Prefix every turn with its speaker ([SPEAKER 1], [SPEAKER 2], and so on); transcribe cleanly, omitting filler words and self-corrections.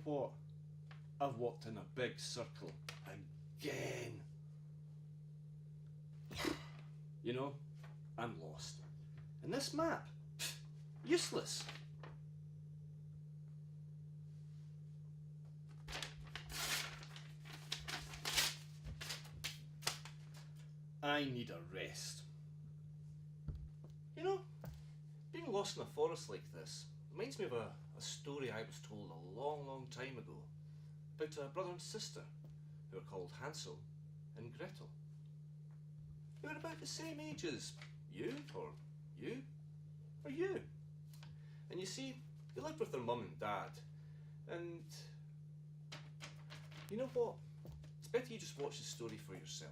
[SPEAKER 1] what? I've walked in a big circle again. You know, I'm lost. And this map, useless. I need a rest. You know, being lost in a forest like this reminds me of a story I was told a long time ago about a brother and sister who were called Hansel and Gretel. They were about the same age as you, or you, or you. And you see, they lived with their mum and dad, and you know what? It's better you just watch the story for yourself.